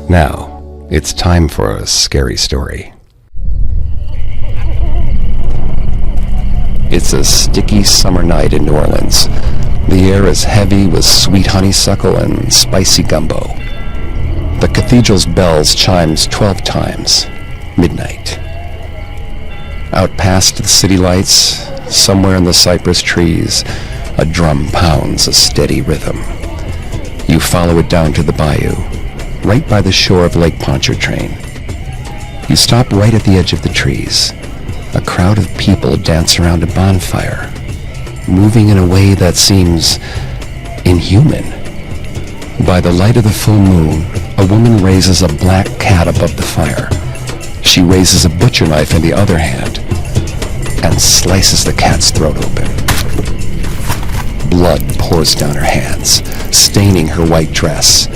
Now, it's time for a scary story. It's a sticky summer night in New Orleans. The air is heavy with sweet honeysuckle and spicy gumbo. The cathedral's bells chimes 12 times. Midnight. Out past the city lights, somewhere in the cypress trees, a drum pounds a steady rhythm. You follow it down to the bayou, right by the shore of Lake Pontchartrain. You stop right at the edge of the trees. A crowd of people dance around a bonfire, moving in a way that seems inhuman. By the light of the full moon, a woman raises a black cat above the fire. She raises a butcher knife in the other hand and slices the cat's throat open. Blood pours down her hands, staining her white dress.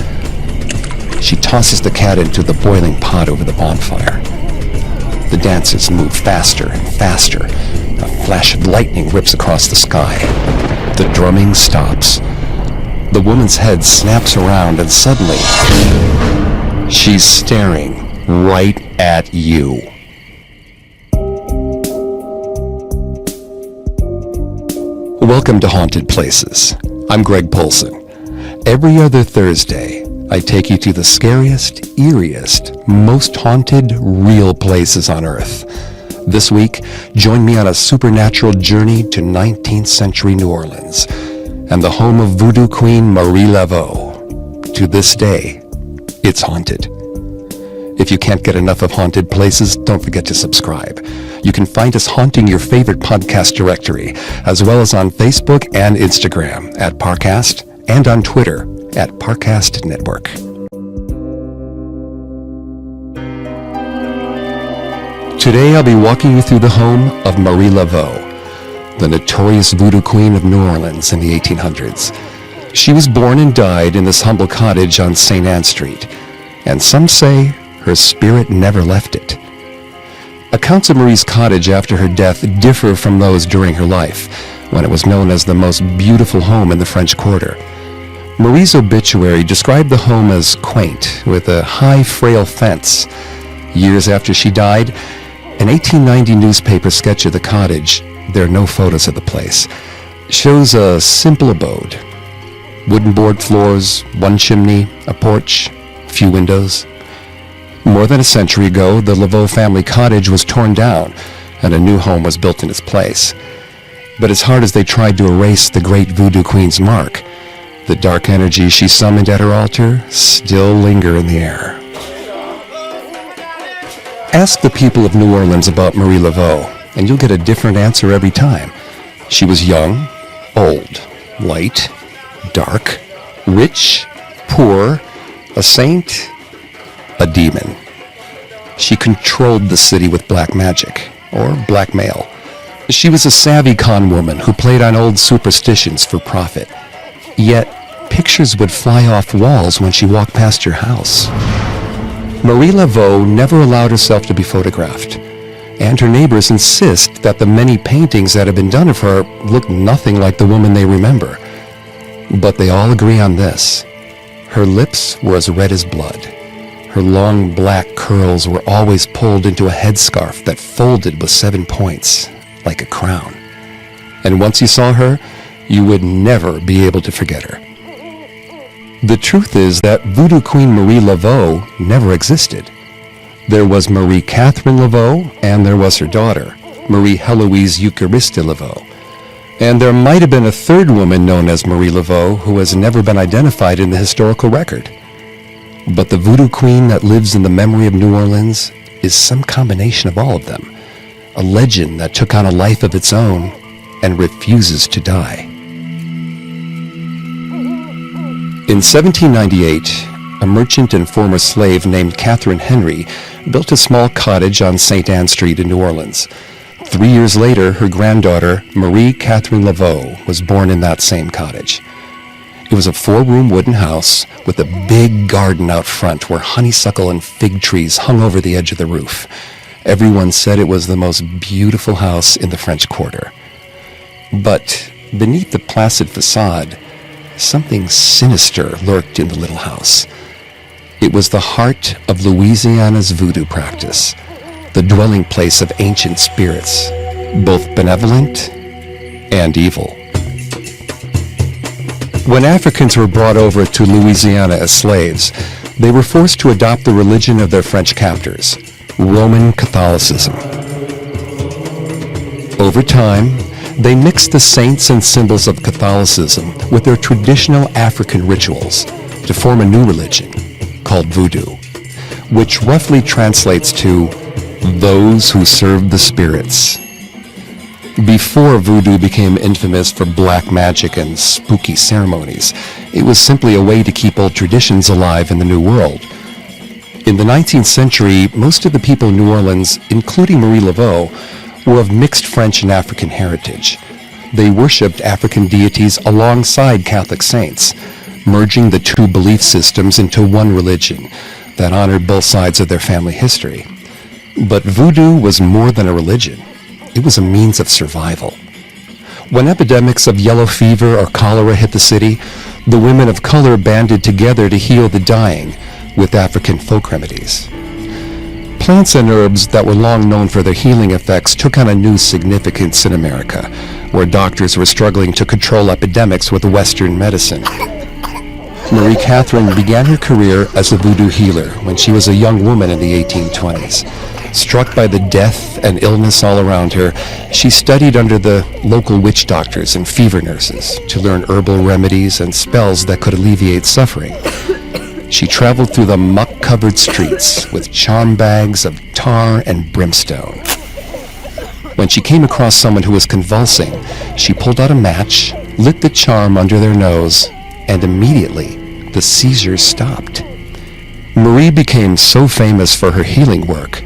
She tosses the cat into the boiling pot over the bonfire. The dancers move faster and faster. A flash of lightning rips across the sky. The drumming stops. The woman's head snaps around and suddenly, she's staring right at you. Welcome to Haunted Places. I'm Greg Polson. Every other Thursday, I take you to the scariest, eeriest, most haunted, real places on Earth. This week, join me on a supernatural journey to 19th century New Orleans and the home of Voodoo Queen Marie Laveau. To this day, it's haunted. If you can't get enough of Haunted Places, don't forget to subscribe. You can find us haunting your favorite podcast directory, as well as on Facebook and Instagram at Parcast, and on Twitter at Parcast Network. Today I'll be walking you through the home of Marie Laveau, the notorious Voodoo Queen of New Orleans in the 1800s. She was born and died in this humble cottage on St. Anne Street, and some say her spirit never left it. Accounts of Marie's cottage after her death differ from those during her life, when it was known as the most beautiful home in the French Quarter. Marie's obituary described the home as quaint, with a high, frail fence. Years after she died, an 1890 newspaper sketch of the cottage, there are no photos of the place, shows a simple abode. Wooden board floors, one chimney, a porch, few windows. More than a century ago, the Laveau family cottage was torn down, and a new home was built in its place. But as hard as they tried to erase the great Voodoo Queen's mark, the dark energies she summoned at her altar still linger in the air. Ask the people of New Orleans about Marie Laveau, and you'll get a different answer every time. She was young, old, light, dark, rich, poor, a saint, a demon. She controlled the city with black magic, or blackmail. She was a savvy con woman who played on old superstitions for profit. Yet, pictures would fly off walls when she walked past your house. Marie Laveau never allowed herself to be photographed, and her neighbors insist that the many paintings that have been done of her look nothing like the woman they remember. But they all agree on this. Her lips were as red as blood. Her long black curls were always pulled into a headscarf that folded with 7 points, like a crown. And once you saw her, you would never be able to forget her. The truth is that Voodoo Queen Marie Laveau never existed. There was Marie Catherine Laveau, and there was her daughter, Marie Heloise Euchariste Laveau. And there might have been a third woman known as Marie Laveau who has never been identified in the historical record. But the Voodoo Queen that lives in the memory of New Orleans is some combination of all of them, a legend that took on a life of its own and refuses to die. In 1798, a merchant and former slave named Catherine Henry built a small cottage on St. Anne Street in New Orleans. 3 years later, her granddaughter, Marie Catherine Laveau, was born in that same cottage. It was a 4-room wooden house with a big garden out front where honeysuckle and fig trees hung over the edge of the roof. Everyone said it was the most beautiful house in the French Quarter. But beneath the placid facade, something sinister lurked in the little house. It was the heart of Louisiana's voodoo practice, the dwelling place of ancient spirits, both benevolent and evil. When Africans were brought over to Louisiana as slaves, they were forced to adopt the religion of their French captors, Roman Catholicism. Over time, they mixed the saints and symbols of Catholicism with their traditional African rituals to form a new religion called Voodoo, which roughly translates to those who serve the spirits. Before Voodoo became infamous for black magic and spooky ceremonies, it was simply a way to keep old traditions alive in the New World. In the 19th century, most of the people in New Orleans, including Marie Laveau, were of mixed French and African heritage. They worshipped African deities alongside Catholic saints, merging the two belief systems into one religion that honored both sides of their family history. But Voodoo was more than a religion. It was a means of survival. When epidemics of yellow fever or cholera hit the city, the women of color banded together to heal the dying with African folk remedies. Plants and herbs that were long known for their healing effects took on a new significance in America, where doctors were struggling to control epidemics with Western medicine. Marie Catherine began her career as a voodoo healer when she was a young woman in the 1820s. Struck by the death and illness all around her, she studied under the local witch doctors and fever nurses to learn herbal remedies and spells that could alleviate suffering. She traveled through the muck-covered streets with charm bags of tar and brimstone. When she came across someone who was convulsing, she pulled out a match, lit the charm under their nose, and immediately the seizures stopped. Marie became so famous for her healing work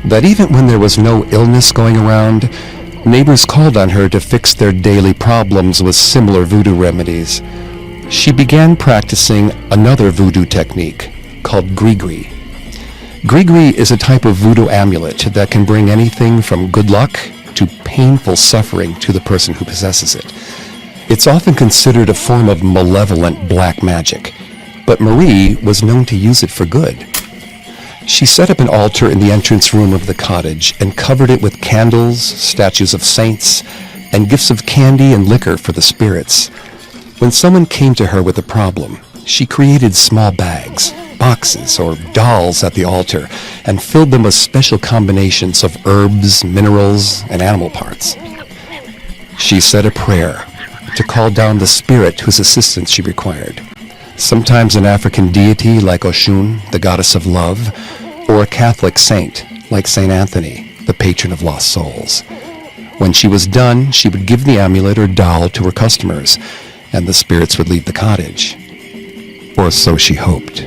that even when there was no illness going around, neighbors called on her to fix their daily problems with similar voodoo remedies. She began practicing another voodoo technique called gris-gris. Gris-gris is a type of voodoo amulet that can bring anything from good luck to painful suffering to the person who possesses it. It's often considered a form of malevolent black magic, but Marie was known to use it for good. She set up an altar in the entrance room of the cottage and covered it with candles, statues of saints, and gifts of candy and liquor for the spirits. When someone came to her with a problem, she created small bags, boxes, or dolls at the altar and filled them with special combinations of herbs, minerals, and animal parts. She said a prayer to call down the spirit whose assistance she required. Sometimes an African deity like Oshun, the goddess of love, or a Catholic saint like Saint Anthony, the patron of lost souls. When she was done, she would give the amulet or doll to her customers, and the spirits would leave the cottage. Or so she hoped.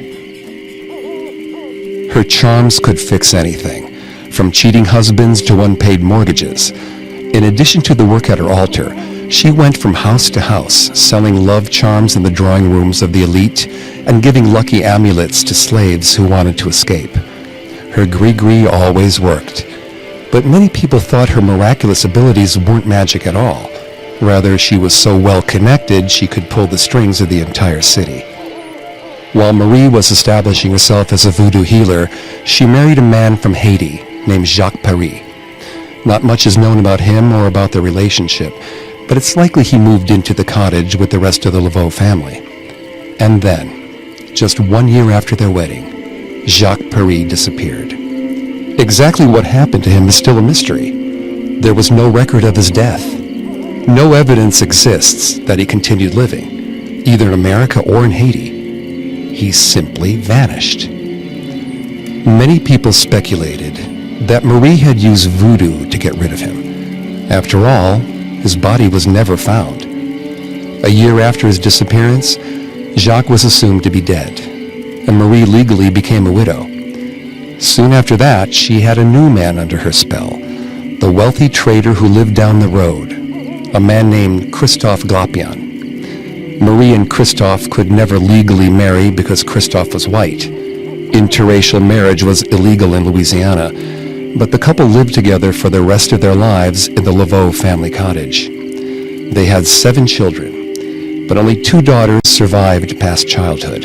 Her charms could fix anything, from cheating husbands to unpaid mortgages. In addition to the work at her altar, she went from house to house, selling love charms in the drawing rooms of the elite and giving lucky amulets to slaves who wanted to escape. Her gris-gris always worked, but many people thought her miraculous abilities weren't magic at all. Rather, she was so well connected she could pull the strings of the entire city. While Marie was establishing herself as a voodoo healer, she married a man from Haiti named Jacques Paris. Not much is known about him or about their relationship, but it's likely he moved into the cottage with the rest of the Laveau family. And then, just 1 year after their wedding, Jacques Paris disappeared. Exactly what happened to him is still a mystery. There was no record of his death. No evidence exists that he continued living, either in America or in Haiti. He simply vanished. Many people speculated that Marie had used voodoo to get rid of him. After all, his body was never found. A year after his disappearance, Jacques was assumed to be dead, and Marie legally became a widow. Soon after that, she had a new man under her spell, the wealthy trader who lived down the road, a man named Christophe Glapion. Marie and Christophe could never legally marry because Christophe was white. Interracial marriage was illegal in Louisiana, but the couple lived together for the rest of their lives in the Laveau family cottage. They had 7 children, but only 2 daughters survived past childhood,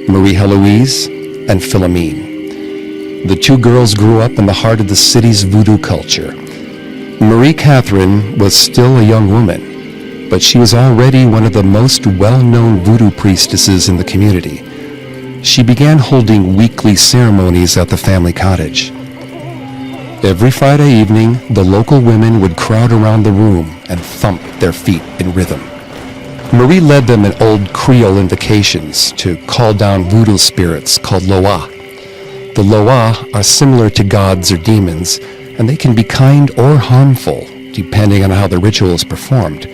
Marie Heloise and Philomene. The two girls grew up in the heart of the city's voodoo culture. Marie Catherine was still a young woman, but she was already one of the most well-known voodoo priestesses in the community. She began holding weekly ceremonies at the family cottage. Every Friday evening, the local women would crowd around the room and thump their feet in rhythm. Marie led them in old Creole invocations to call down voodoo spirits called loa. The loa are similar to gods or demons, and they can be kind or harmful, depending on how the ritual is performed.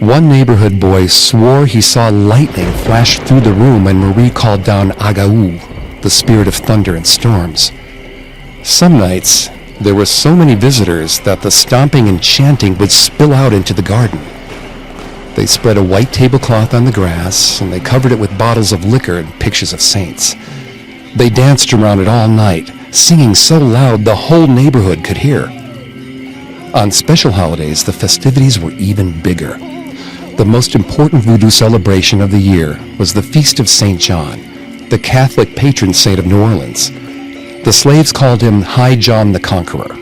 One neighborhood boy swore he saw lightning flash through the room when Marie called down Agaou, the spirit of thunder and storms. Some nights, there were so many visitors that the stomping and chanting would spill out into the garden. They spread a white tablecloth on the grass, and they covered it with bottles of liquor and pictures of saints. They danced around it all night, singing so loud the whole neighborhood could hear. On special holidays, the festivities were even bigger. The most important voodoo celebration of the year was the Feast of St. John, the Catholic patron saint of New Orleans. The slaves called him High John the Conqueror.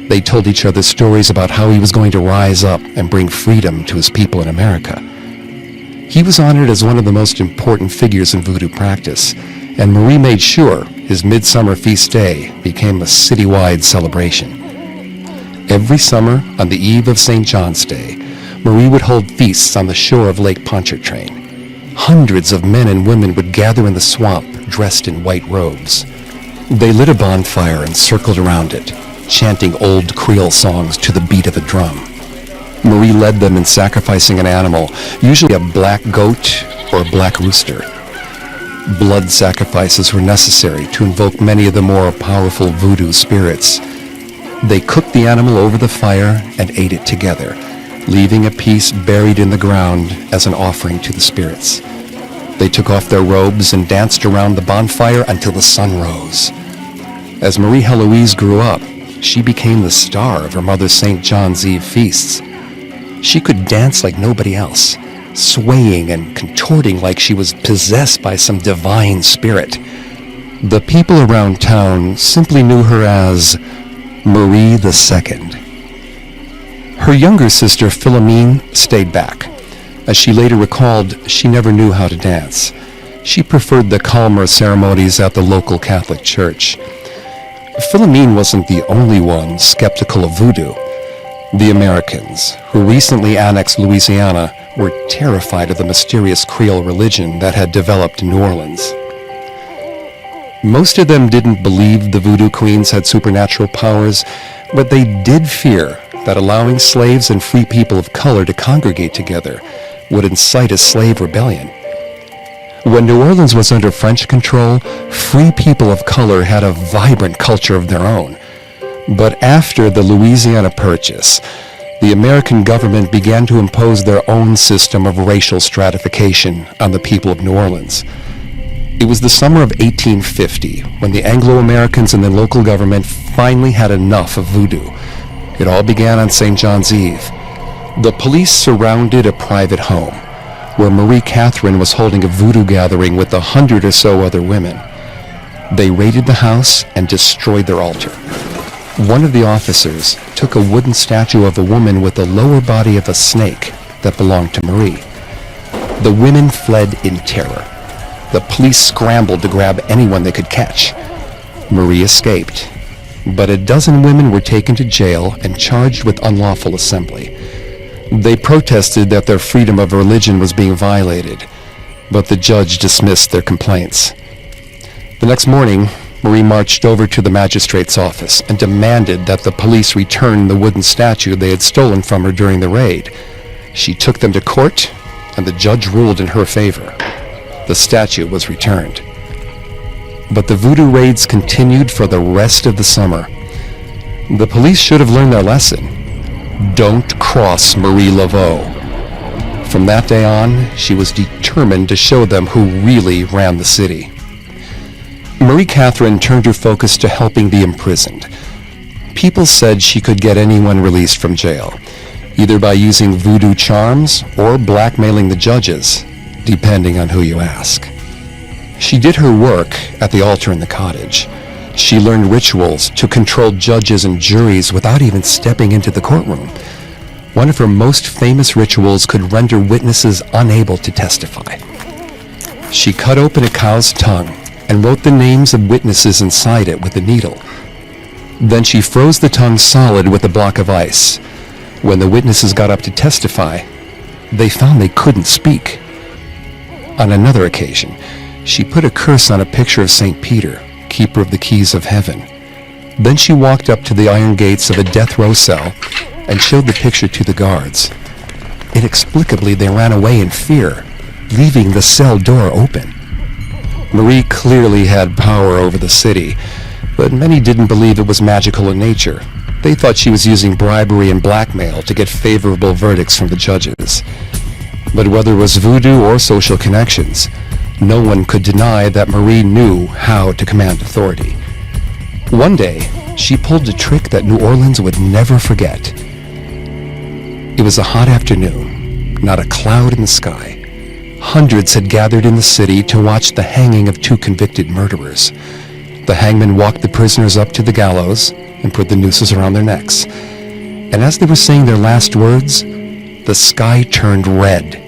They told each other stories about how he was going to rise up and bring freedom to his people in America. He was honored as one of the most important figures in voodoo practice, and Marie made sure his midsummer feast day became a citywide celebration. Every summer, on the eve of St. John's Day, Marie would hold feasts on the shore of Lake Pontchartrain. Hundreds of men and women would gather in the swamp dressed in white robes. They lit a bonfire and circled around it, chanting old Creole songs to the beat of a drum. Marie led them in sacrificing an animal, usually a black goat or a black rooster. Blood sacrifices were necessary to invoke many of the more powerful voodoo spirits. They cooked the animal over the fire and ate it together, leaving a piece buried in the ground as an offering to the spirits. They took off their robes and danced around the bonfire until the sun rose. As Marie Heloise grew up, she became the star of her mother St. John's Eve feasts. She could dance like nobody else, swaying and contorting like she was possessed by some divine spirit. The people around town simply knew her as Marie II. Her younger sister, Philomene, stayed back. As she later recalled, she never knew how to dance. She preferred the calmer ceremonies at the local Catholic church. Philomene wasn't the only one skeptical of voodoo. The Americans, who recently annexed Louisiana, were terrified of the mysterious Creole religion that had developed in New Orleans. Most of them didn't believe the Voodoo Queens had supernatural powers, but they did fear that allowing slaves and free people of color to congregate together would incite a slave rebellion. When New Orleans was under French control, free people of color had a vibrant culture of their own. But after the Louisiana Purchase, the American government began to impose their own system of racial stratification on the people of New Orleans. It was the summer of 1850 when the Anglo-Americans in the local government finally had enough of voodoo. It all began on St. John's Eve. The police surrounded a private home where Marie Catherine was holding a voodoo gathering with 100 or so other women. They raided the house and destroyed their altar. One of the officers took a wooden statue of a woman with the lower body of a snake that belonged to Marie. The women fled in terror. The police scrambled to grab anyone they could catch. Marie escaped, but a dozen women were taken to jail and charged with unlawful assembly. They protested that their freedom of religion was being violated, but the judge dismissed their complaints. The next morning, Marie marched over to the magistrate's office and demanded that the police return the wooden statue they had stolen from her during the raid. She took them to court, and the judge ruled in her favor. The statue was returned. But the voodoo raids continued for the rest of the summer. The police should have learned their lesson. Don't cross Marie Laveau. From that day on, she was determined to show them who really ran the city. Marie Catherine turned her focus to helping the imprisoned. People said she could get anyone released from jail, either by using voodoo charms or blackmailing the judges, depending on who you ask. She did her work at the altar in the cottage. She learned rituals to control judges and juries without even stepping into the courtroom. One of her most famous rituals could render witnesses unable to testify. She cut open a cow's tongue and wrote the names of witnesses inside it with a needle. Then she froze the tongue solid with a block of ice. When the witnesses got up to testify, they found they couldn't speak. On another occasion, she put a curse on a picture of St. Peter, keeper of the keys of heaven. Then she walked up to the iron gates of a death row cell and showed the picture to the guards. Inexplicably, they ran away in fear, leaving the cell door open. Marie clearly had power over the city, but many didn't believe it was magical in nature. They thought she was using bribery and blackmail to get favorable verdicts from the judges. But whether it was voodoo or social connections, no one could deny that Marie knew how to command authority. One day, she pulled a trick that New Orleans would never forget. It was a hot afternoon, not a cloud in the sky. Hundreds had gathered in the city to watch the hanging of 2 convicted murderers. The hangman walked the prisoners up to the gallows and put the nooses around their necks. And as they were saying their last words, the sky turned red.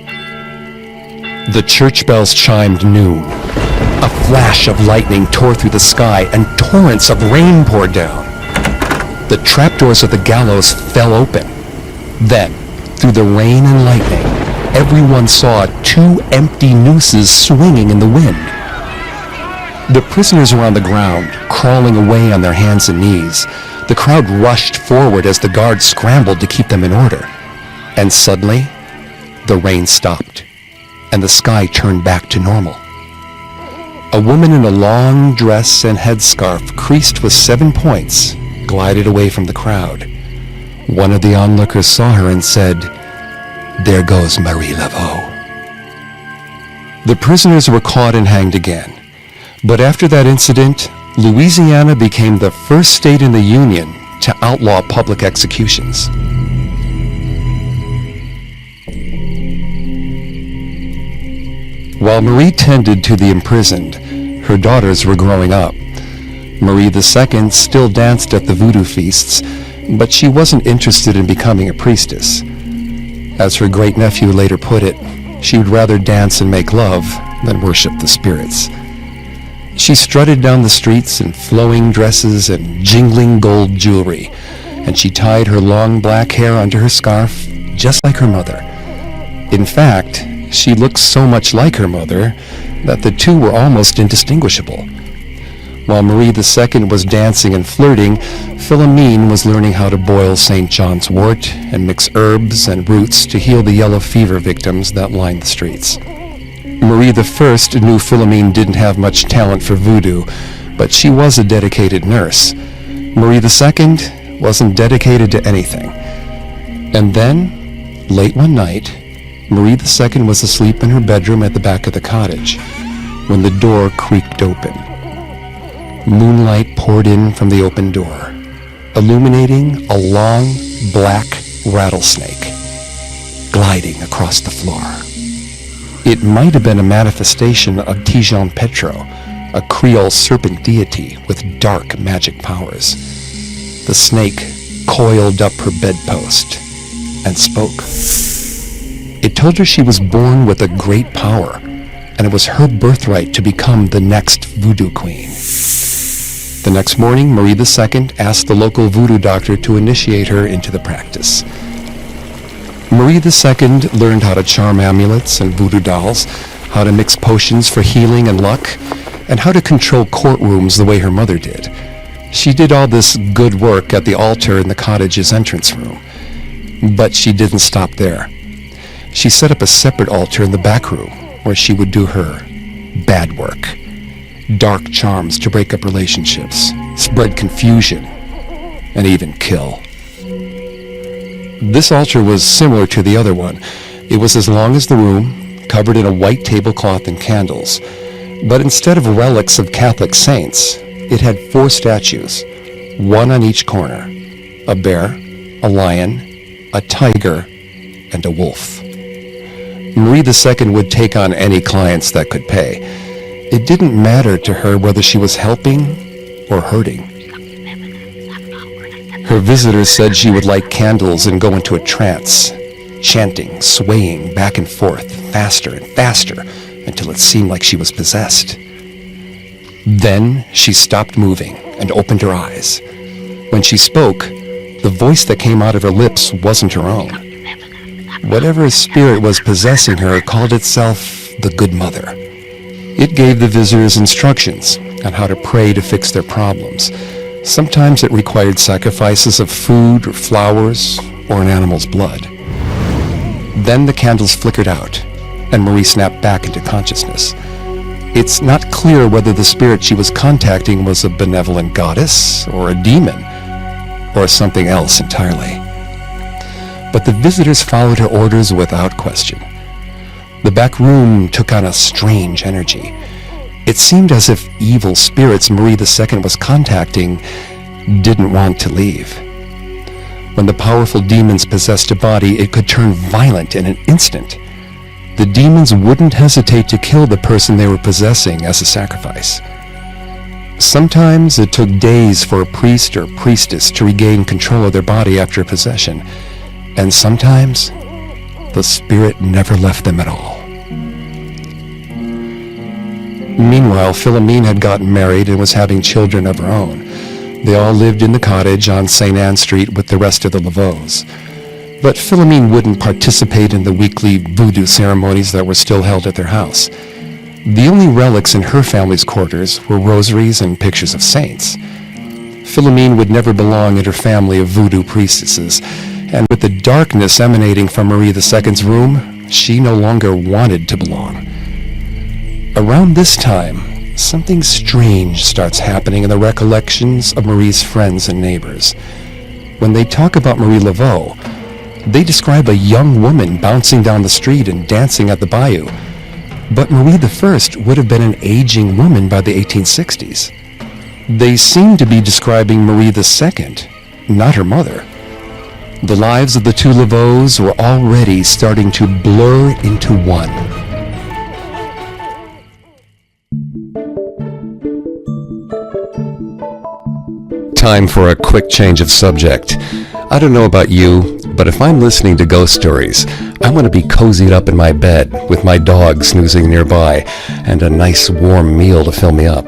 The church bells chimed noon. A flash of lightning tore through the sky and torrents of rain poured down. The trapdoors of the gallows fell open. Then, through the rain and lightning, everyone saw 2 empty nooses swinging in the wind. The prisoners were on the ground, crawling away on their hands and knees. The crowd rushed forward as the guards scrambled to keep them in order. And suddenly, the rain stopped, and the sky turned back to normal. A woman in a long dress and headscarf creased with 7 points glided away from the crowd. One of the onlookers saw her and said, "There goes Marie Laveau." The prisoners were caught and hanged again. But after that incident, Louisiana became the first state in the Union to outlaw public executions. While Marie tended to the imprisoned, her daughters were growing up. Marie II still danced at the voodoo feasts, but she wasn't interested in becoming a priestess. As her great-nephew later put it, she would rather dance and make love than worship the spirits. She strutted down the streets in flowing dresses and jingling gold jewelry, and she tied her long black hair under her scarf just like her mother. In fact, she looked so much like her mother that the two were almost indistinguishable. While Marie II was dancing and flirting, Philomene was learning how to boil St. John's wort and mix herbs and roots to heal the yellow fever victims that lined the streets. Marie I knew Philomene didn't have much talent for voodoo, but she was a dedicated nurse. Marie II wasn't dedicated to anything. And then, late one night, Marie II was asleep in her bedroom at the back of the cottage when the door creaked open. Moonlight poured in from the open door, illuminating a long, black rattlesnake gliding across the floor. It might have been a manifestation of Tijan Petro, a Creole serpent deity with dark magic powers. The snake coiled up her bedpost and spoke. It told her she was born with a great power, and it was her birthright to become the next Voodoo Queen. The next morning, Marie II asked the local voodoo doctor to initiate her into the practice. Marie II learned how to charm amulets and voodoo dolls, how to mix potions for healing and luck, and how to control courtrooms the way her mother did. She did all this good work at the altar in the cottage's entrance room. But she didn't stop there. She set up a separate altar in the back room where she would do her bad work. Dark charms to break up relationships, spread confusion, and even kill. This altar was similar to the other one. It was as long as the room, covered in a white tablecloth and candles. But instead of relics of Catholic saints, it had 4 statues, one on each corner: a bear, a lion, a tiger, and a wolf. Marie II would take on any clients that could pay. It didn't matter to her whether she was helping or hurting. Her visitors said she would light candles and go into a trance, chanting, swaying back and forth, faster and faster, until it seemed like she was possessed. Then she stopped moving and opened her eyes. When she spoke, the voice that came out of her lips wasn't her own. Whatever spirit was possessing her called itself the Good Mother. It gave the visitors instructions on how to pray to fix their problems. Sometimes it required sacrifices of food or flowers or an animal's blood. Then the candles flickered out, and Marie snapped back into consciousness. It's not clear whether the spirit she was contacting was a benevolent goddess or a demon or something else entirely. But the visitors followed her orders without question. The back room took on a strange energy. It seemed as if evil spirits Marie II was contacting didn't want to leave. When the powerful demons possessed a body, it could turn violent in an instant. The demons wouldn't hesitate to kill the person they were possessing as a sacrifice. Sometimes it took days for a priest or priestess to regain control of their body after a possession, and sometimes the spirit never left them at all. Meanwhile, Philomene had gotten married and was having children of her own. They all lived in the cottage on St. Anne Street with the rest of the Laveaus. But Philomene wouldn't participate in the weekly voodoo ceremonies that were still held at their house. The only relics in her family's quarters were rosaries and pictures of saints. Philomene would never belong in her family of voodoo priestesses, and with the darkness emanating from Marie II's room, she no longer wanted to belong. Around this time, something strange starts happening in the recollections of Marie's friends and neighbors. When they talk about Marie Laveau, they describe a young woman bouncing down the street and dancing at the bayou. But Marie I would have been an aging woman by the 1860s. They seem to be describing Marie II, not her mother. The lives of the two Laveaus were already starting to blur into one. Time for a quick change of subject. I don't know about you, but if I'm listening to ghost stories, I want to be cozied up in my bed with my dog snoozing nearby and a nice warm meal to fill me up.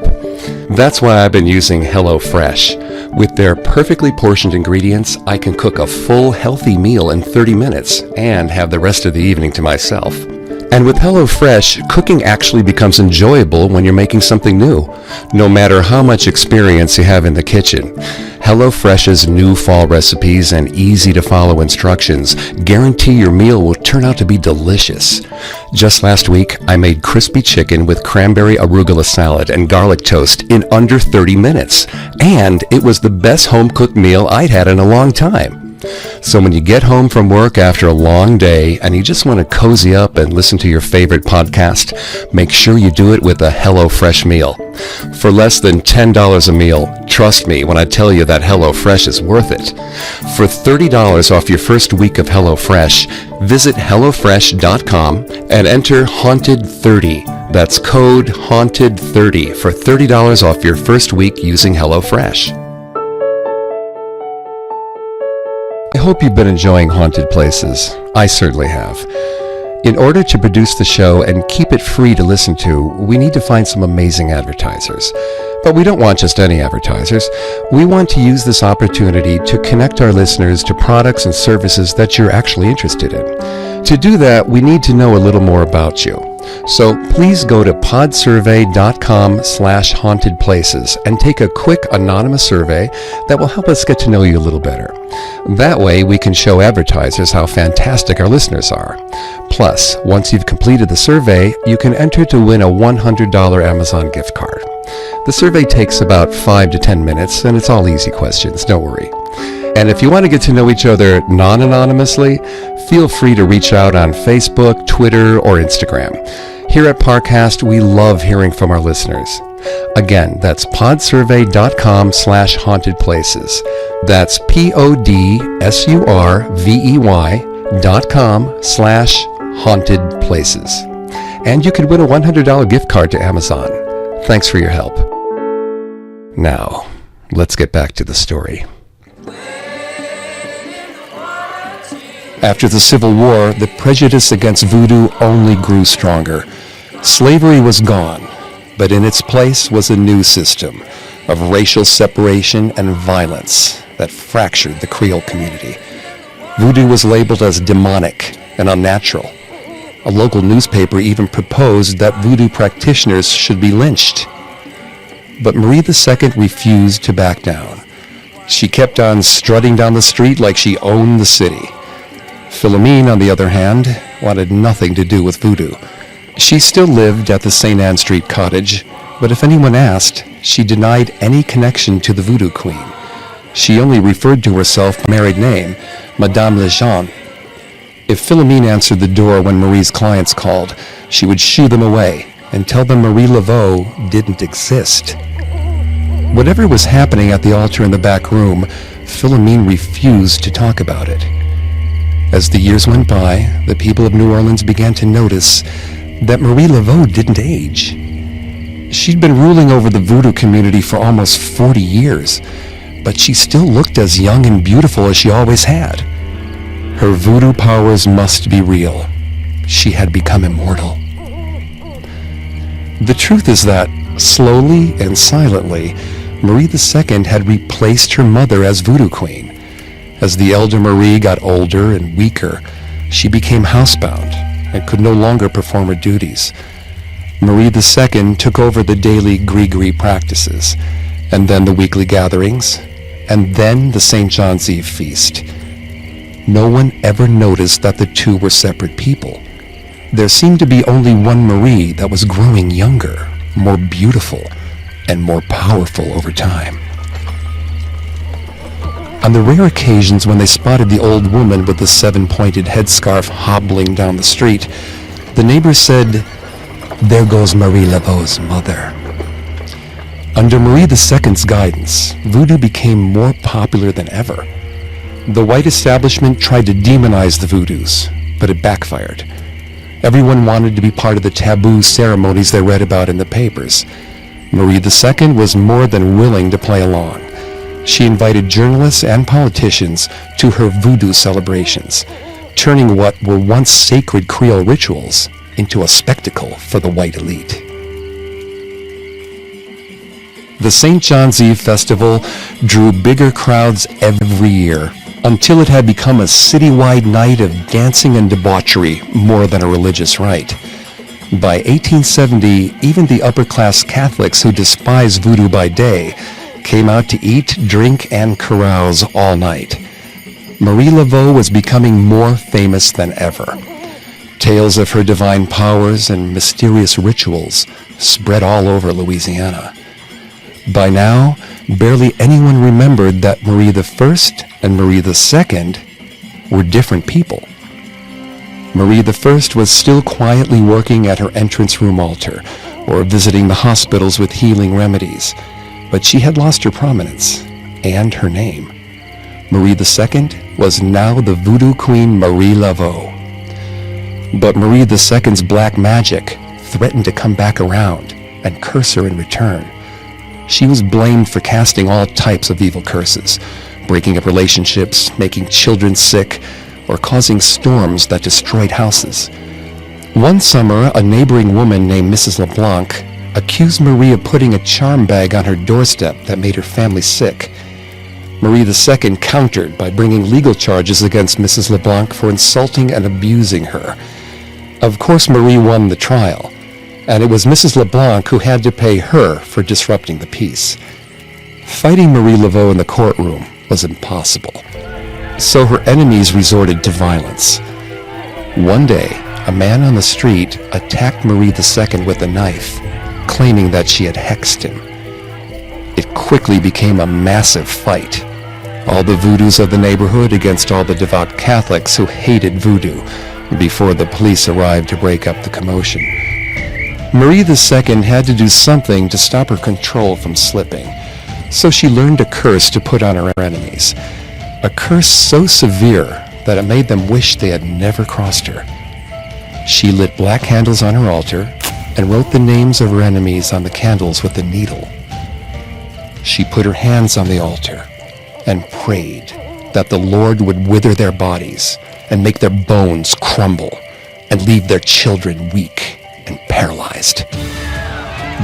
That's why I've been using HelloFresh. With their perfectly portioned ingredients, I can cook a full, healthy meal in 30 minutes and have the rest of the evening to myself. And with HelloFresh, cooking actually becomes enjoyable when you're making something new, no matter how much experience you have in the kitchen. HelloFresh's new fall recipes and easy-to-follow instructions guarantee your meal will turn out to be delicious. Just last week, I made crispy chicken with cranberry arugula salad and garlic toast in under 30 minutes, and it was the best home-cooked meal I'd had in a long time. So when you get home from work after a long day and you just want to cozy up and listen to your favorite podcast, make sure you do it with a HelloFresh meal. For less than $10 a meal, trust me when I tell you that HelloFresh is worth it. For $30 off your first week of HelloFresh, visit HelloFresh.com and enter Haunted30. That's code Haunted30 for $30 off your first week using HelloFresh. I hope you've been enjoying Haunted Places. I certainly have. In order to produce the show and keep it free to listen to, we need to find some amazing advertisers. But we don't want just any advertisers. We want to use this opportunity to connect our listeners to products and services that you're actually interested in. To do that, we need to know a little more about you. So please go to podsurvey.com/hauntedplaces and take a quick anonymous survey that will help us get to know you a little better. That way we can show advertisers how fantastic our listeners are. Plus, once you've completed the survey, you can enter to win a $100 Amazon gift card. The survey takes about 5 to 10 minutes and it's all easy questions, don't worry. And if you want to get to know each other non-anonymously, feel free to reach out on Facebook, Twitter, or Instagram. Here at Parcast, we love hearing from our listeners. Again, that's podsurvey.com/hauntedplaces. That's podsurvey.com/hauntedplaces. And you could win a $100 gift card to Amazon. Thanks for your help. Now, let's get back to the story. After the Civil War, the prejudice against voodoo only grew stronger. Slavery was gone, but in its place was a new system of racial separation and violence that fractured the Creole community. Voodoo was labeled as demonic and unnatural. A local newspaper even proposed that voodoo practitioners should be lynched. But Marie II refused to back down. She kept on strutting down the street like she owned the city. Philomene, on the other hand, wanted nothing to do with voodoo. She still lived at the St. Anne Street cottage, but if anyone asked, she denied any connection to the Voodoo Queen. She only referred to herself by her married name, Madame Lejeune. If Philomene answered the door when Marie's clients called, she would shoo them away and tell them Marie Laveau didn't exist. Whatever was happening at the altar in the back room, Philomene refused to talk about it. As the years went by, the people of New Orleans began to notice that Marie Laveau didn't age. She'd been ruling over the voodoo community for almost 40 years, but she still looked as young and beautiful as she always had. Her voodoo powers must be real. She had become immortal. The truth is that, slowly and silently, Marie II had replaced her mother as Voodoo Queen. As the elder Marie got older and weaker, she became housebound and could no longer perform her duties. Marie II took over the daily gris-gris practices, and then the weekly gatherings, and then the St. John's Eve feast. No one ever noticed that the two were separate people. There seemed to be only one Marie that was growing younger, more beautiful, and more powerful over time. On the rare occasions when they spotted the old woman with the 7-pointed headscarf hobbling down the street, the neighbors said, "There goes Marie Laveau's mother." Under Marie II's guidance, voodoo became more popular than ever. The white establishment tried to demonize the voodoos, but it backfired. Everyone wanted to be part of the taboo ceremonies they read about in the papers. Marie II was more than willing to play along. She invited journalists and politicians to her voodoo celebrations, turning what were once sacred Creole rituals into a spectacle for the white elite. The St. John's Eve festival drew bigger crowds every year, until it had become a citywide night of dancing and debauchery more than a religious rite. By 1870, even the upper-class Catholics who despised voodoo by day came out to eat, drink, and carouse all night. Marie Laveau was becoming more famous than ever. Tales of her divine powers and mysterious rituals spread all over Louisiana. By now, barely anyone remembered that Marie I and Marie II were different people. Marie I was still quietly working at her entrance room altar or visiting the hospitals with healing remedies, but she had lost her prominence and her name. Marie II was now the Voodoo Queen Marie Laveau. But Marie II's black magic threatened to come back around and curse her in return. She was blamed for casting all types of evil curses, breaking up relationships, making children sick, or causing storms that destroyed houses. One summer, a neighboring woman named Mrs. LeBlanc accused Marie of putting a charm bag on her doorstep that made her family sick. Marie II countered by bringing legal charges against Mrs. LeBlanc for insulting and abusing her. Of course, Marie won the trial, and it was Mrs. LeBlanc who had to pay her for disrupting the peace. Fighting Marie Laveau in the courtroom was impossible, so her enemies resorted to violence. One day, a man on the street attacked Marie II with a knife, claiming that she had hexed him. It quickly became a massive fight. All the voodoos of the neighborhood against all the devout Catholics who hated voodoo, before the police arrived to break up the commotion. Marie II had to do something to stop her control from slipping, so she learned a curse to put on her enemies. A curse so severe that it made them wish they had never crossed her. She lit black candles on her altar and wrote the names of her enemies on the candles with a needle. She put her hands on the altar and prayed that the Lord would wither their bodies and make their bones crumble and leave their children weak and paralyzed.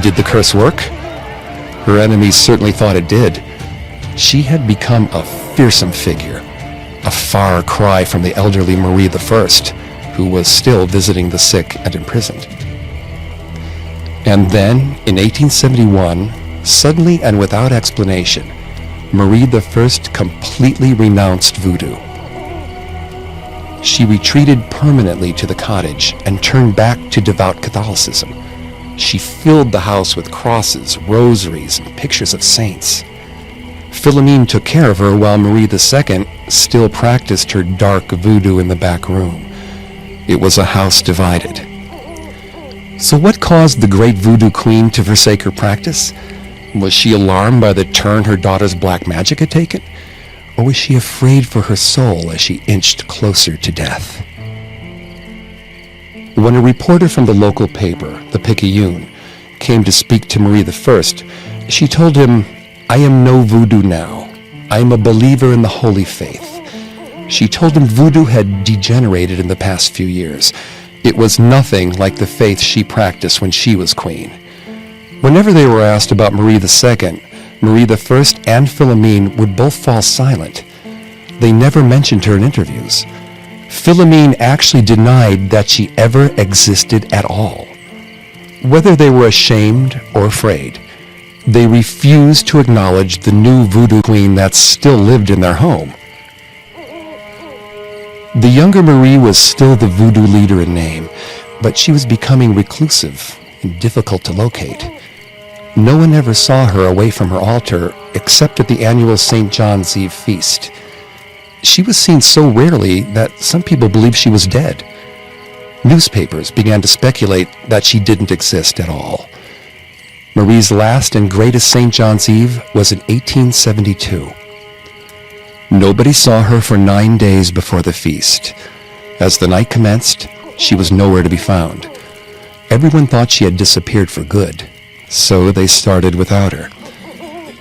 Did the curse work? Her enemies certainly thought it did. She had become a fearsome figure, a far cry from the elderly Marie I, who was still visiting the sick and imprisoned. And then, in 1871, suddenly and without explanation, Marie I completely renounced voodoo. She retreated permanently to the cottage and turned back to devout Catholicism. She filled the house with crosses, rosaries, and pictures of saints. Philomene took care of her while Marie II still practiced her dark voodoo in the back room. It was a house divided. So what caused the great Voodoo Queen to forsake her practice? Was she alarmed by the turn her daughter's black magic had taken? Or was she afraid for her soul as she inched closer to death? When a reporter from the local paper, the Picayune, came to speak to Marie I, she told him, "I am no voodoo now. I am a believer in the Holy Faith." She told him voodoo had degenerated in the past few years. It was nothing like the faith she practiced when she was queen. Whenever they were asked about Marie II, Marie I and Philomene would both fall silent. They never mentioned her in interviews. Philomene actually denied that she ever existed at all. Whether they were ashamed or afraid, they refused to acknowledge the new Voodoo Queen that still lived in their home. The younger Marie was still the voodoo leader in name, but she was becoming reclusive and difficult to locate. No one ever saw her away from her altar except at the annual St. John's Eve feast. She was seen so rarely that some people believed she was dead. Newspapers began to speculate that she didn't exist at all. Marie's last and greatest St. John's Eve was in 1872. Nobody saw her for 9 days before the feast. As the night commenced, she was nowhere to be found. Everyone thought she had disappeared for good, so they started without her.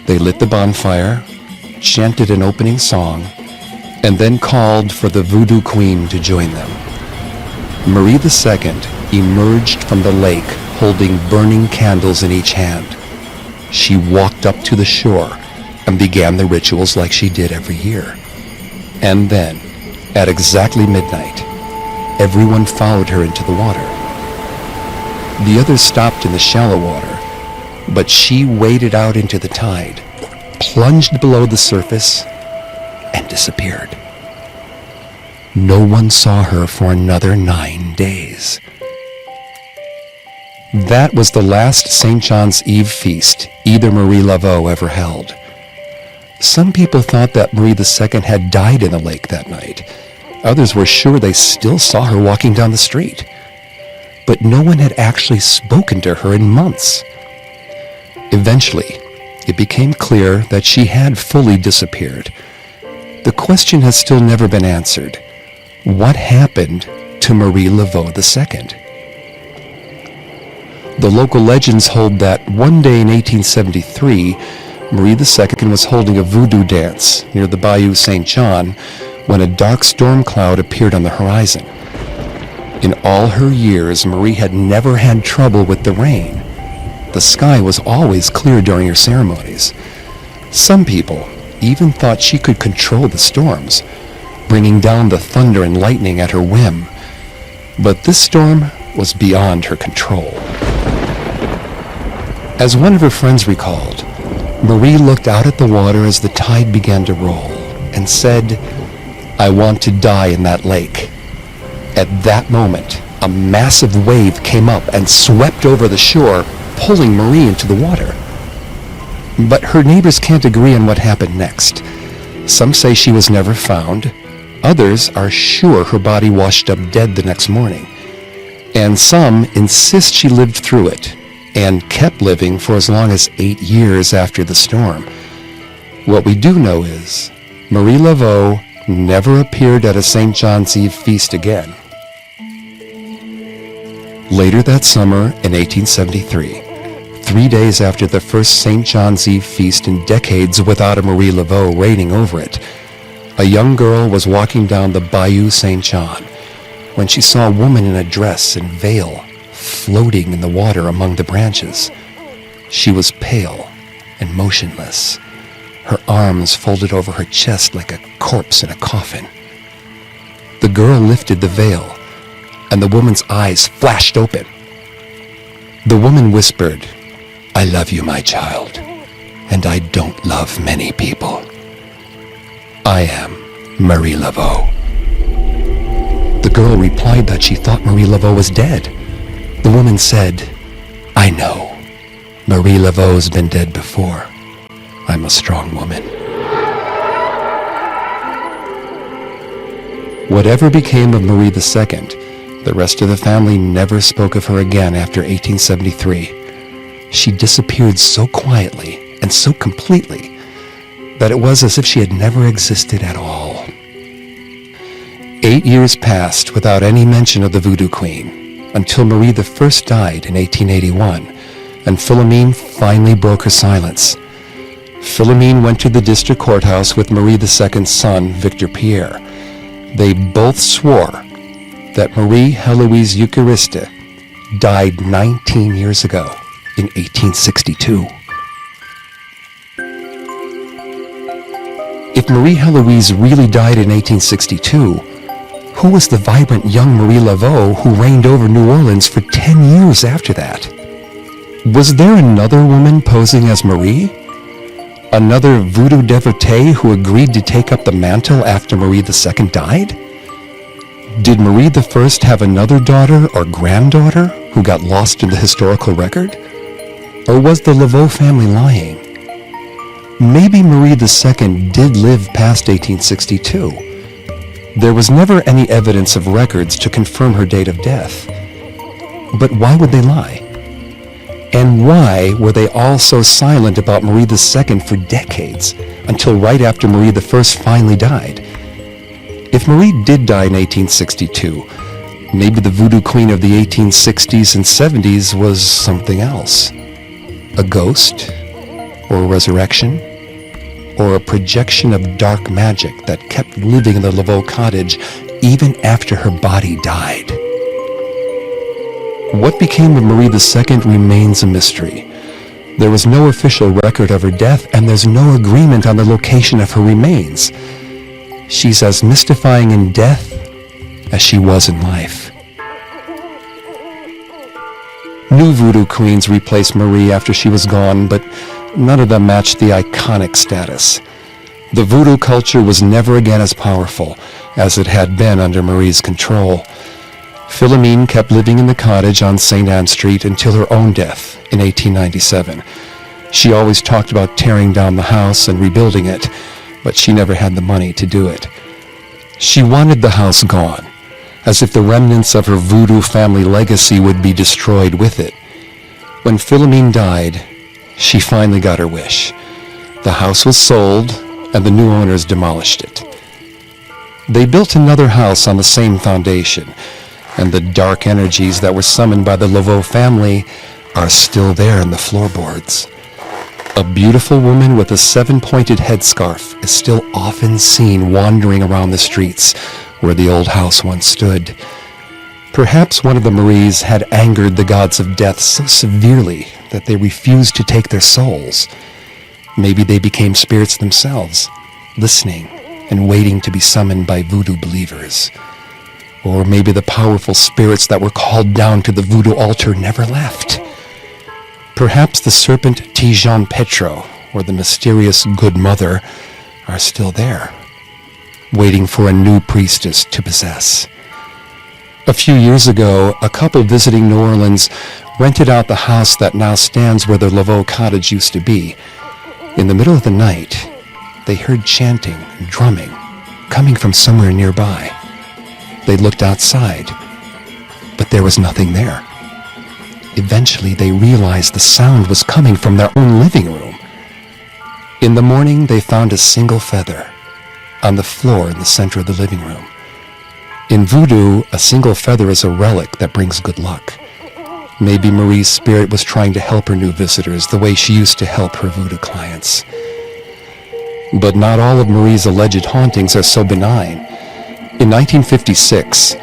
They lit the bonfire, chanted an opening song, and then called for the Voodoo Queen to join them. Marie II emerged from the lake holding burning candles in each hand. She walked up to the shore and began the rituals like she did every year. And then, at exactly midnight, everyone followed her into the water. The others stopped in the shallow water, but she waded out into the tide, plunged below the surface, and disappeared. No one saw her for another 9 days. That was the last St. John's Eve feast either Marie Laveau ever held. Some people thought that Marie II had died in the lake that night. Others were sure they still saw her walking down the street. But no one had actually spoken to her in months. Eventually, it became clear that she had fully disappeared. The question has still never been answered. What happened to Marie Laveau II? The local legends hold that one day in 1873, Marie II was holding a voodoo dance near the Bayou St. John when a dark storm cloud appeared on the horizon. In all her years, Marie had never had trouble with the rain. The sky was always clear during her ceremonies. Some people even thought she could control the storms, bringing down the thunder and lightning at her whim. But this storm was beyond her control. As one of her friends recalled, Marie looked out at the water as the tide began to roll and said, "I want to die in that lake." At that moment, a massive wave came up and swept over the shore, pulling Marie into the water. But her neighbors can't agree on what happened next. Some say she was never found. Others are sure her body washed up dead the next morning. And some insist she lived through it and kept living for as long as 8 years after the storm. What we do know is Marie Laveau never appeared at a St. John's Eve feast again. Later that summer, in 1873, 3 days after the first St. John's Eve feast in decades without a Marie Laveau reigning over it, a young girl was walking down the Bayou St. John when she saw a woman in a dress and veil floating in the water among the branches. She was pale and motionless, her arms folded over her chest like a corpse in a coffin. The girl lifted the veil, and the woman's eyes flashed open. The woman whispered, "I love you, my child, and I don't love many people. I am Marie Laveau." The girl replied that she thought Marie Laveau was dead. The woman said, "I know. Marie Laveau's been dead before. I'm a strong woman." Whatever became of Marie II, the rest of the family never spoke of her again after 1873. She disappeared so quietly and so completely that it was as if she had never existed at all. 8 years passed without any mention of the Voodoo Queen, until Marie I died in 1881, and Philomene finally broke her silence. Philomene went to the district courthouse with Marie II's son, Victor Pierre. They both swore that Marie Heloise Euchariste died 19 years ago in 1862. If Marie Heloise really died in 1862, who was the vibrant young Marie Laveau who reigned over New Orleans for 10 years after that? Was there another woman posing as Marie? Another voodoo devotee who agreed to take up the mantle after Marie II died? Did Marie I have another daughter or granddaughter who got lost in the historical record? Or was the Laveau family lying? Maybe Marie II did live past 1862. There was never any evidence of records to confirm her date of death. But why would they lie? And why were they all so silent about Marie II for decades, until right after Marie I finally died? If Marie did die in 1862, maybe the Voodoo Queen of the 1860s and 70s was something else. A ghost? Or a resurrection? Or a projection of dark magic that kept living in the Laveau cottage even after her body died? What became of Marie II remains a mystery. There was no official record of her death, and there's no agreement on the location of her remains. She's as mystifying in death as she was in life. New Voodoo Queens replaced Marie after she was gone, but none of them matched the iconic status. The voodoo culture was never again as powerful as it had been under Marie's control. Philomene kept living in the cottage on St. Anne Street until her own death in 1897. She always talked about tearing down the house and rebuilding it, but she never had the money to do it. She wanted the house gone, as if the remnants of her voodoo family legacy would be destroyed with it. When Philomene died, she finally got her wish. The house was sold, and the new owners demolished it. They built another house on the same foundation, and the dark energies that were summoned by the Laveau family are still there in the floorboards. A beautiful woman with a 7-pointed headscarf is still often seen wandering around the streets where the old house once stood. Perhaps one of the Maries had angered the gods of death so severely that they refused to take their souls. Maybe they became spirits themselves, listening and waiting to be summoned by voodoo believers. Or maybe the powerful spirits that were called down to the voodoo altar never left. Perhaps the serpent Tijan Petro or the mysterious Good Mother are still there, waiting for a new priestess to possess. A few years ago, a couple visiting New Orleans rented out the house that now stands where the Laveau cottage used to be. In the middle of the night, they heard chanting and drumming coming from somewhere nearby. They looked outside, but there was nothing there. Eventually, they realized the sound was coming from their own living room. In the morning, they found a single feather on the floor in the center of the living room. In voodoo, a single feather is a relic that brings good luck. Maybe Marie's spirit was trying to help her new visitors the way she used to help her voodoo clients. But not all of Marie's alleged hauntings are so benign. In 1956,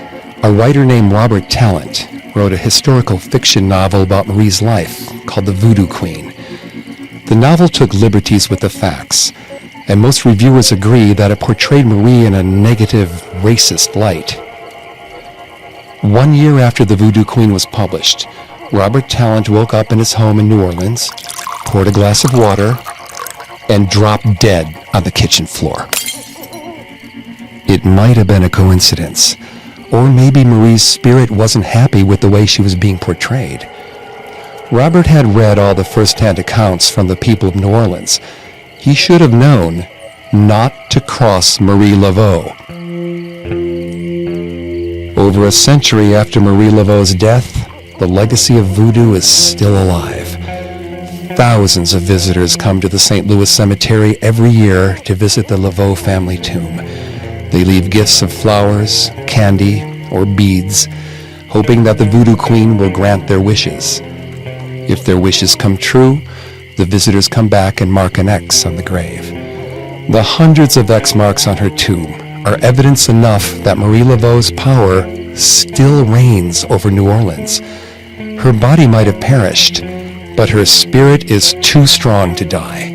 a writer named Robert Tallant wrote a historical fiction novel about Marie's life called The Voodoo Queen. The novel took liberties with the facts, and most reviewers agree that it portrayed Marie in a negative, racist light. 1 year after The Voodoo Queen was published, Robert Tallant woke up in his home in New Orleans, poured a glass of water, and dropped dead on the kitchen floor. It might have been a coincidence, or maybe Marie's spirit wasn't happy with the way she was being portrayed. Robert had read all the first-hand accounts from the people of New Orleans. He should have known not to cross Marie Laveau. Over a century after Marie Laveau's death, the legacy of voodoo is still alive. Thousands of visitors come to the St. Louis Cemetery every year to visit the Laveau family tomb. They leave gifts of flowers, candy, or beads, hoping that the Voodoo Queen will grant their wishes. If their wishes come true, the visitors come back and mark an X on the grave. The hundreds of X marks on her tomb are evidence enough that Marie Laveau's power still reigns over New Orleans. Her body might have perished, but her spirit is too strong to die.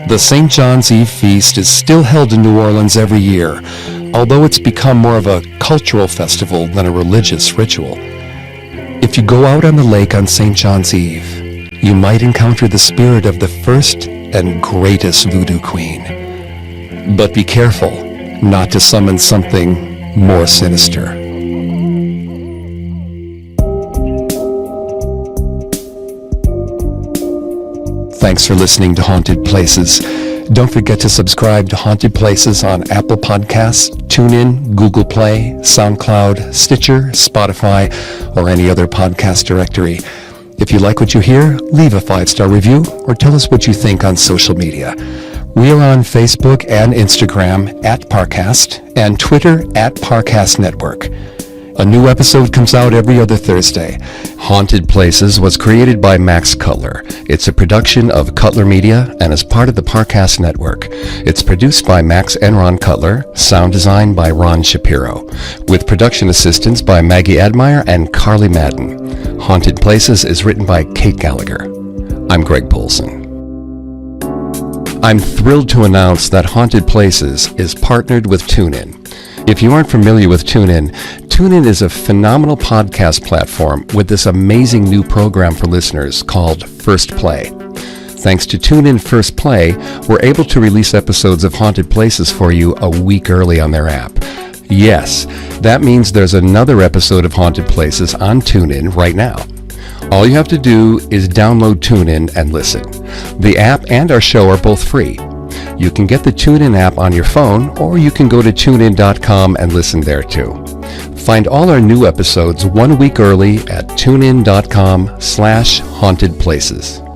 The St. John's Eve feast is still held in New Orleans every year, although it's become more of a cultural festival than a religious ritual. If you go out on the lake on St. John's Eve, you might encounter the spirit of the first and greatest Voodoo Queen. But be careful not to summon something more sinister. Thanks for listening to Haunted Places. Don't forget to subscribe to Haunted Places on Apple Podcasts, TuneIn, Google Play, SoundCloud, Stitcher, Spotify, or any other podcast directory. If you like what you hear, leave a 5-star review or tell us what you think on social media. We are on Facebook and Instagram at Parcast and Twitter at Parcast Network. A new episode comes out every other Thursday. Haunted Places was created by Max Cutler. It's a production of Cutler Media and is part of the Parcast Network. It's produced by Max and Ron Cutler, sound design by Ron Shapiro, with production assistance by Maggie Admire and Carly Madden. Haunted Places is written by Kate Gallagher. I'm Greg Polson. I'm thrilled to announce that Haunted Places is partnered with TuneIn. If you aren't familiar with TuneIn, TuneIn is a phenomenal podcast platform with this amazing new program for listeners called First Play. Thanks to TuneIn First Play, we're able to release episodes of Haunted Places for you a week early on their app. Yes, that means there's another episode of Haunted Places on TuneIn right now. All you have to do is download TuneIn and listen. The app and our show are both free. You can get the TuneIn app on your phone, or you can go to tunein.com and listen there too. Find all our new episodes 1 week early at tunein.com/hauntedplaces.